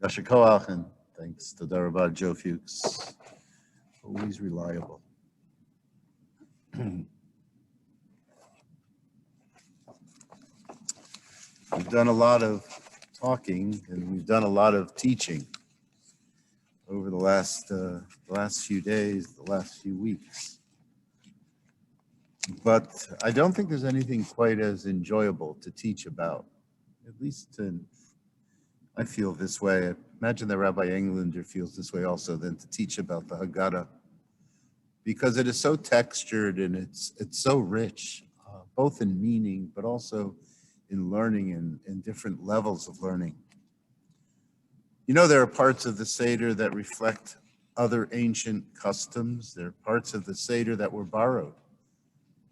Yasher Koach, and thanks to the Rabbi Joe Fuchs. Always reliable. We've done a lot of talking and we've done a lot of teaching over the last few days, the last few weeks. But I don't think there's anything quite as enjoyable to teach about. At least I feel this way. I imagine that Rabbi Englander feels this way also, than to teach about the Haggadah, because it is so textured and it's so rich, both in meaning, but also in learning and different levels of learning. You know, there are parts of the Seder that reflect other ancient customs. There are parts of the Seder that were borrowed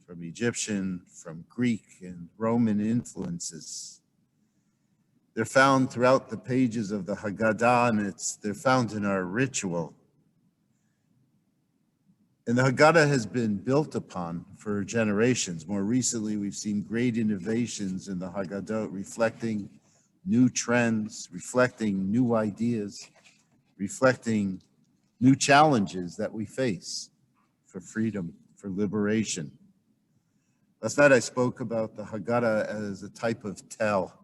from Egyptian, from Greek and Roman influences. They're found throughout the pages of the Haggadah, and they're found in our ritual. And the Haggadah has been built upon for generations. More recently, we've seen great innovations in the Haggadah, reflecting new trends, reflecting new ideas, reflecting new challenges that we face for freedom, for liberation. Last night I spoke about the Haggadah as a type of tell,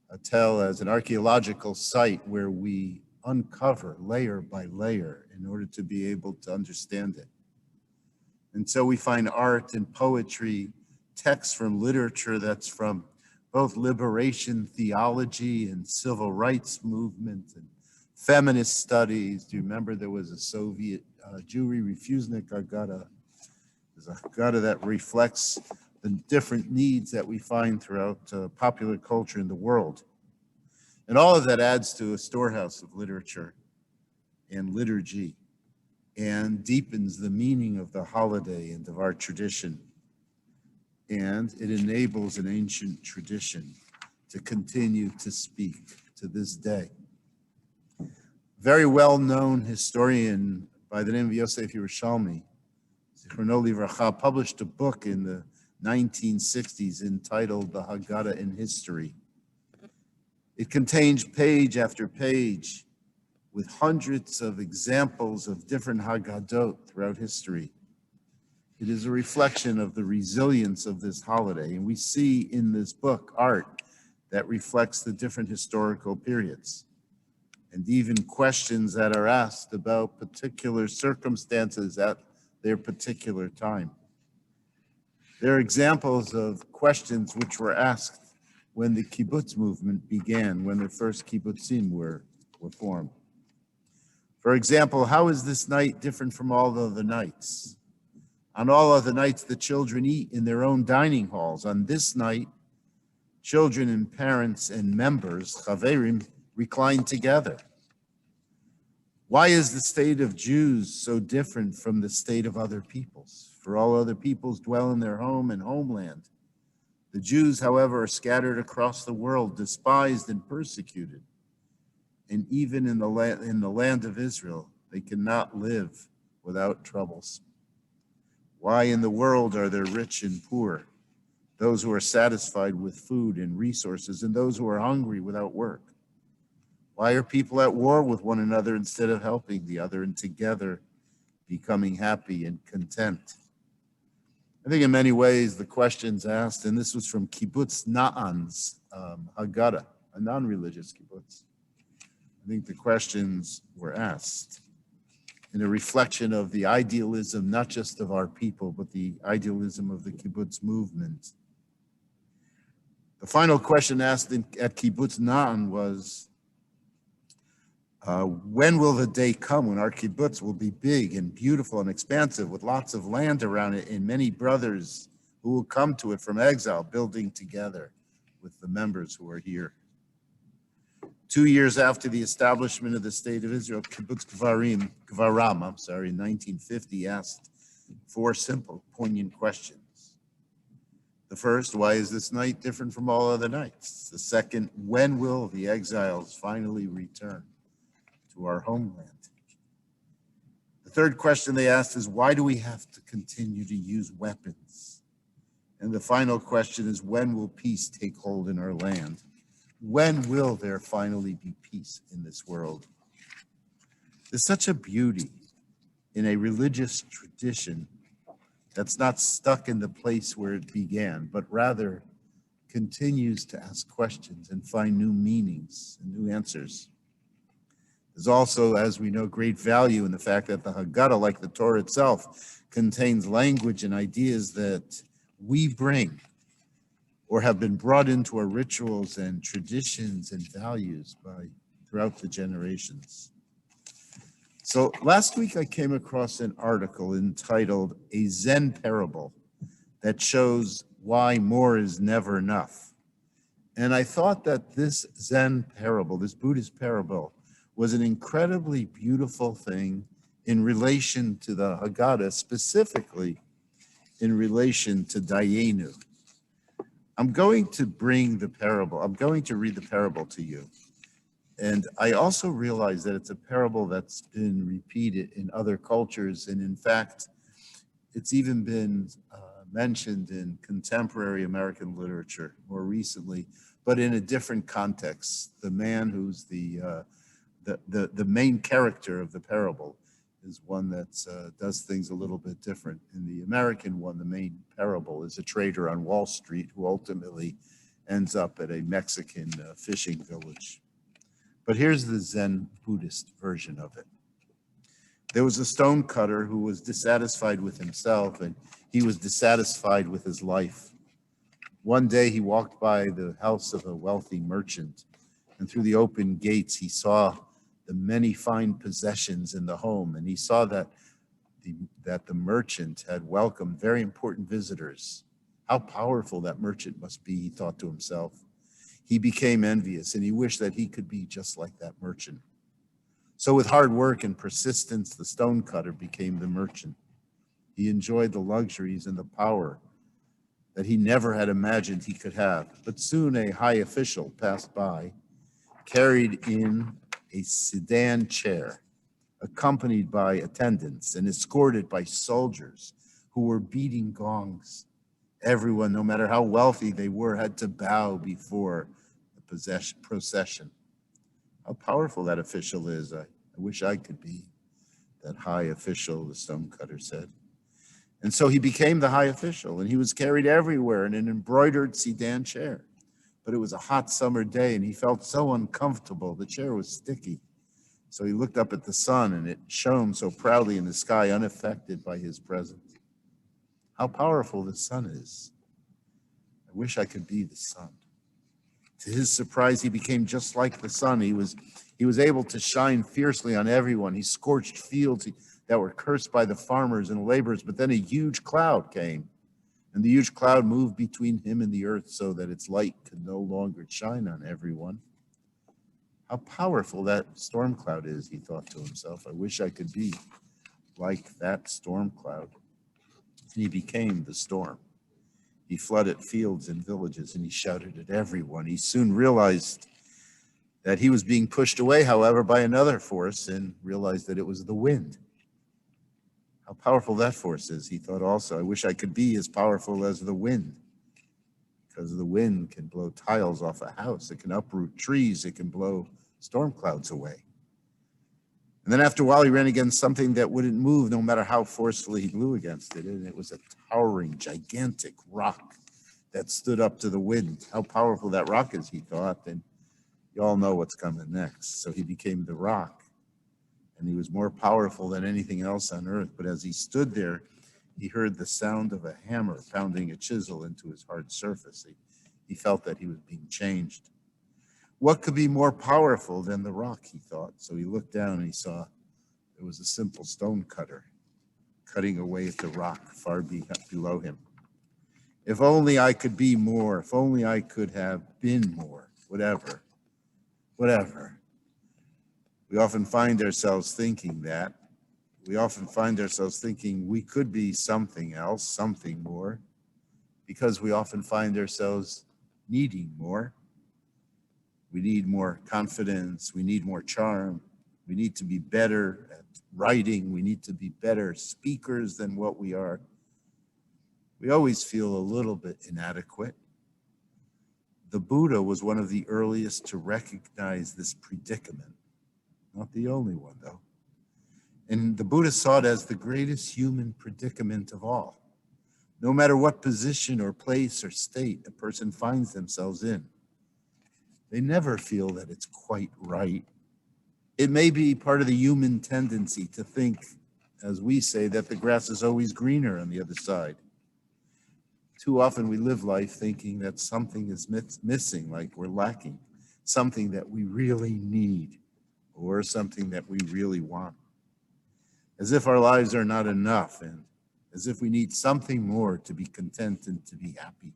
a tell as an archaeological site where we uncover layer by layer in order to be able to understand it. And so we find art and poetry, texts from literature that's from both liberation theology and civil rights movement and feminist studies. Do you remember there was a Soviet Jewry Refusnik Haggadah? There's a Haggadah that reflects the different needs that we find throughout popular culture in the world. And all of that adds to a storehouse of literature and liturgy, and deepens the meaning of the holiday and of our tradition. And it enables an ancient tradition to continue to speak to this day. Very well-known historian by the name of Yosef Yerushalmi, Zichrono Livracha, published a book in the 1960s entitled The Haggadah in History. It contains page after page with hundreds of examples of different Haggadot throughout history. It is a reflection of the resilience of this holiday, and we see in this book art that reflects the different historical periods, and even questions that are asked about particular circumstances at their particular time. There are examples of questions which were asked when the kibbutz movement began, when the first kibbutzim were formed. For example, how is this night different from all other nights? On all other nights, the children eat in their own dining halls. On this night, children and parents and members, chaverim, recline together. Why is the state of Jews so different from the state of other peoples? For all other peoples dwell in their home and homeland. The Jews, however, are scattered across the world, despised and persecuted. And even in the land of Israel, they cannot live without troubles. Why in the world are there rich and poor, those who are satisfied with food and resources, and those who are hungry without work? Why are people at war with one another instead of helping the other and together becoming happy and content? I think in many ways the questions asked, and this was from Kibbutz Na'an's Haggadah, a non-religious kibbutz. I think the questions were asked in a reflection of the idealism, not just of our people, but the idealism of the kibbutz movement. The final question asked at Kibbutz Na'an was, when will the day come when our kibbutz will be big and beautiful and expansive with lots of land around it and many brothers who will come to it from exile, building together with the members who are here? 2 years after the establishment of the State of Israel, Kibbutz Kvaram, in 1950, asked 4 simple, poignant questions. The first, why is this night different from all other nights? The second, when will the exiles finally return to our homeland? The third question they asked is, why do we have to continue to use weapons? And the final question is, when will peace take hold in our land? When will there finally be peace in this world? There's such a beauty in a religious tradition that's not stuck in the place where it began, but rather continues to ask questions and find new meanings and new answers. There's also, as we know, great value in the fact that the Haggadah, like the Torah itself, contains language and ideas that we bring or have been brought into our rituals and traditions and values throughout the generations. So last week I came across an article entitled "A Zen Parable That Shows Why More Is Never Enough." And I thought that this Zen parable, this Buddhist parable, was an incredibly beautiful thing in relation to the Haggadah, specifically in relation to Dayenu. I'm going to read the parable to you. And I also realize that it's a parable that's been repeated in other cultures. And in fact, it's even been mentioned in contemporary American literature more recently, but in a different context. The man who's the main character of the parable is one that does things a little bit different. In the American one, the main parable is a trader on Wall Street who ultimately ends up at a Mexican fishing village. But here's the Zen Buddhist version of it. There was a stonecutter who was dissatisfied with himself, and he was dissatisfied with his life. One day he walked by the house of a wealthy merchant, and through the open gates he saw the many fine possessions in the home, and he saw that the merchant had welcomed very important visitors. How powerful that merchant must be, he thought to himself. He became envious, and he wished that he could be just like that merchant. So with hard work and persistence, the stonecutter became the merchant. He enjoyed the luxuries and the power that he never had imagined he could have. But soon a high official passed by, carried in a sedan chair, accompanied by attendants and escorted by soldiers who were beating gongs. Everyone, no matter how wealthy they were, had to bow before the procession. How powerful that official is. I wish I could be that high official, the stonecutter said. And so he became the high official, and he was carried everywhere in an embroidered sedan chair. But it was a hot summer day, and he felt so uncomfortable. The chair was sticky. So he looked up at the sun, and it shone so proudly in the sky, unaffected by his presence. How powerful the sun is. I wish I could be the sun. To his surprise, he became just like the sun. He was able to shine fiercely on everyone. He scorched fields that were cursed by the farmers and laborers, but then a huge cloud came, and the huge cloud moved between him and the earth so that its light could no longer shine on everyone. How powerful that storm cloud is, he thought to himself. I wish I could be like that storm cloud. And he became the storm. He flooded fields and villages, and he shouted at everyone. He soon realized that he was being pushed away, however, by another force, and realized that it was the wind. How powerful that force is, he thought also. I wish I could be as powerful as the wind, because the wind can blow tiles off a house. It can uproot trees. It can blow storm clouds away. And then after a while, he ran against something that wouldn't move no matter how forcefully he blew against it. And it was a towering, gigantic rock that stood up to the wind. How powerful that rock is, he thought. And you all know what's coming next. So he became the rock. And he was more powerful than anything else on earth. But as he stood there, he heard the sound of a hammer pounding a chisel into his hard surface. He felt that he was being changed. What could be more powerful than the rock, he thought. So he looked down and he saw there was a simple stone cutter cutting away at the rock far below him. If only I could be more, if only I could have been more, whatever. We often find ourselves thinking that. We often find ourselves thinking we could be something else, something more, because we often find ourselves needing more. We need more confidence. We need more charm. We need to be better at writing. We need to be better speakers than what we are. We always feel a little bit inadequate. The Buddha was one of the earliest to recognize this predicament. Not the only one, though. And the Buddha saw it as the greatest human predicament of all. No matter what position or place or state a person finds themselves in, they never feel that it's quite right. It may be part of the human tendency to think, as we say, that the grass is always greener on the other side. Too often we live life thinking that something is missing, like we're lacking, something that we really need, or something that we really want. As if our lives are not enough, and as if we need something more to be content and to be happy.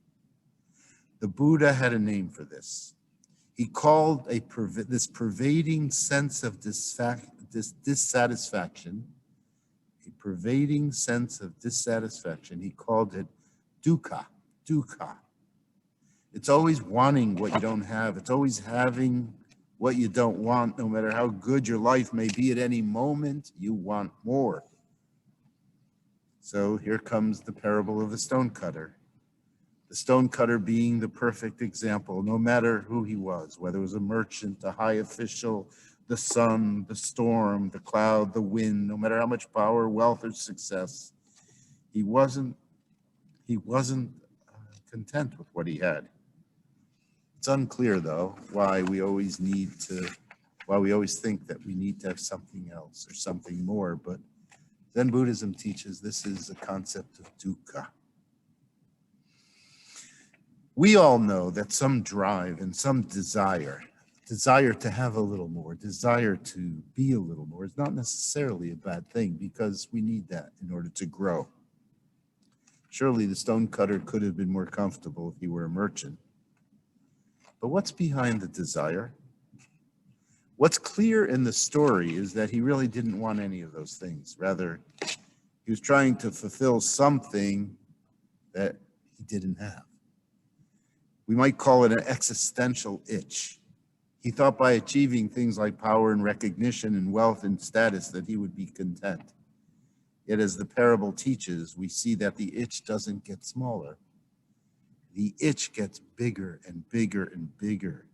The Buddha had a name for this. He called this pervading sense of dissatisfaction, a pervading sense of dissatisfaction, he called it dukkha. It's always wanting what you don't have. It's always having what you don't want. No matter how good your life may be at any moment, you want more. So here comes the parable of the stonecutter. The stonecutter being the perfect example, no matter who he was, whether it was a merchant, a high official, the sun, the storm, the cloud, the wind, no matter how much power, wealth, or success, he wasn't content with what he had. It's unclear, though, why we always think that we need to have something else or something more, but Zen Buddhism teaches this is a concept of dukkha. We all know that some drive and some desire to have a little more, desire to be a little more is not necessarily a bad thing, because we need that in order to grow. Surely the stonecutter could have been more comfortable if he were a merchant. But what's behind the desire? What's clear in the story is that he really didn't want any of those things. Rather, he was trying to fulfill something that he didn't have. We might call it an existential itch. He thought by achieving things like power and recognition and wealth and status that he would be content. Yet as the parable teaches, we see that the itch doesn't get smaller. The itch gets bigger and bigger and bigger,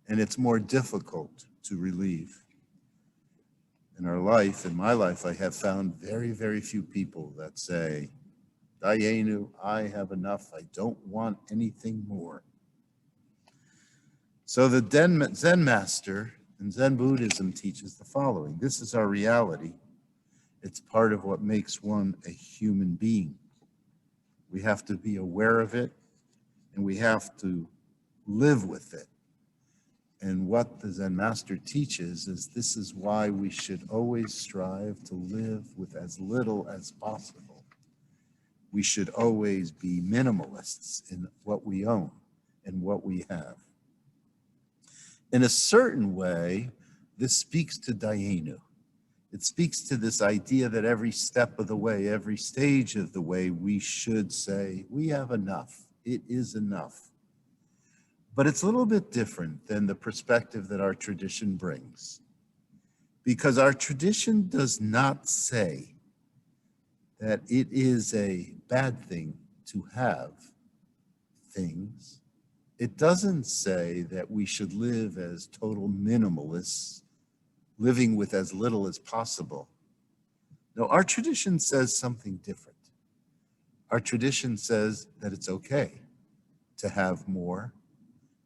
and it's more difficult to relieve. In my life, I have found very, very few people that say, Dayenu, I have enough, I don't want anything more. So the Zen master in Zen Buddhism teaches the following. This is our reality. It's part of what makes one a human being. We have to be aware of it, and we have to live with it. And what the Zen master teaches is this is why we should always strive to live with as little as possible. We should always be minimalists in what we own and what we have. In a certain way, this speaks to Dayenu. It speaks to this idea that every step of the way, every stage of the way, we should say, we have enough. It is enough. But it's a little bit different than the perspective that our tradition brings. Because our tradition does not say that it is a bad thing to have things. It doesn't say that we should live as total minimalists, living with as little as possible. No, our tradition says something different. Our tradition says that it's okay to have more.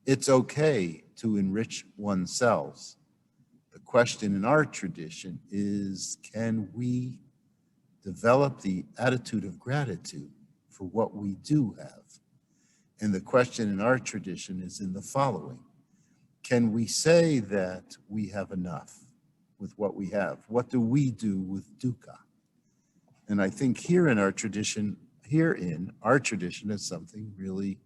It's okay to enrich oneself. The question in our tradition is, can we develop the attitude of gratitude for what we do have? And the question in our tradition is in the following. Can we say that we have enough with what we have? What do we do with dukkha? And I think herein our tradition is something really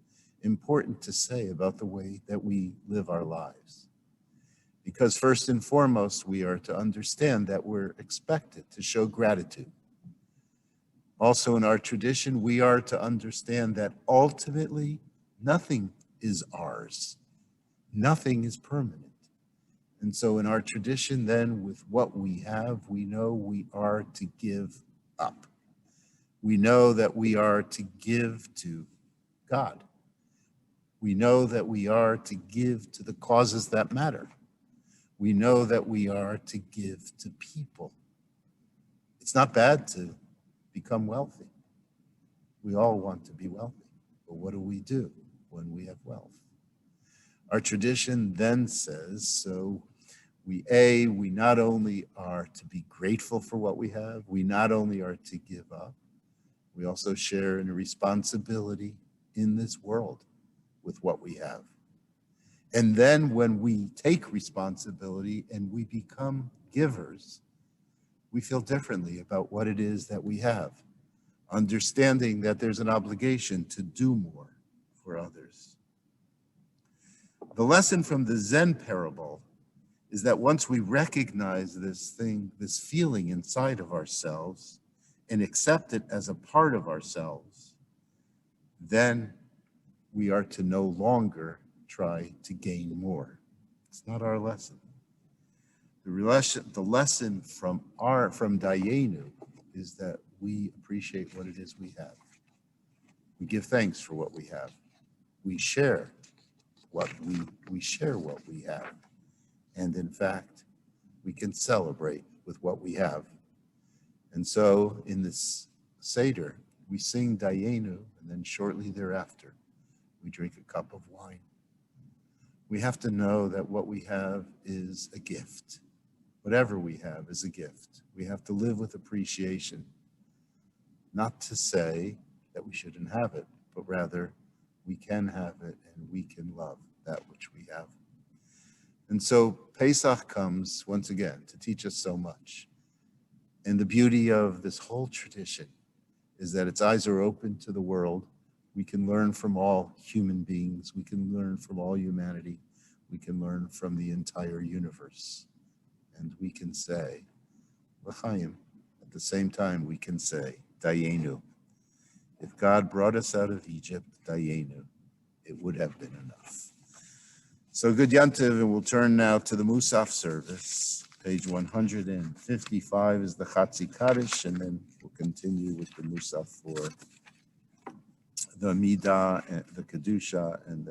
important to say about the way that we live our lives. Because first and foremost, we are to understand that we're expected to show gratitude. Also in our tradition, we are to understand that ultimately nothing is ours. Nothing is permanent. And so in our tradition then, with what we have, we know we are to give up. We know that we are to give to God. We know that we are to give to the causes that matter. We know that we are to give to people. It's not bad to become wealthy. We all want to be wealthy, but what do we do when we have wealth? Our tradition then says, so we not only are to be grateful for what we have, we not only are to give up, we also share in a responsibility in this world with what we have. And then when we take responsibility and we become givers, we feel differently about what it is that we have, understanding that there's an obligation to do more for others. The lesson from the Zen parable is that once we recognize this thing, this feeling inside of ourselves, and accept it as a part of ourselves, then we are to no longer try to gain more. It's not our lesson. The lesson from Dayenu is that we appreciate what it is we have. We give thanks for what we have. We share what we have. And in fact, we can celebrate with what we have. And so in this Seder, we sing Dayenu, and then shortly thereafter, we drink a cup of wine. We have to know that what we have is a gift. Whatever we have is a gift. We have to live with appreciation, not to say that we shouldn't have it, but rather we can have it and we can love that which we have. And so Pesach comes once again to teach us so much. And the beauty of this whole tradition is that its eyes are open to the world. We can learn from all human beings. We can learn from all humanity. We can learn from the entire universe. And we can say, L'chaim. At the same time, we can say, Dayenu. If God brought us out of Egypt, Dayenu, it would have been enough. So good Yantiv, and we'll turn now to the Musaf service. Page 155 is the Chatzi Kaddish, and then we'll continue with the Musaf for the Midah, and the Kedusha, and the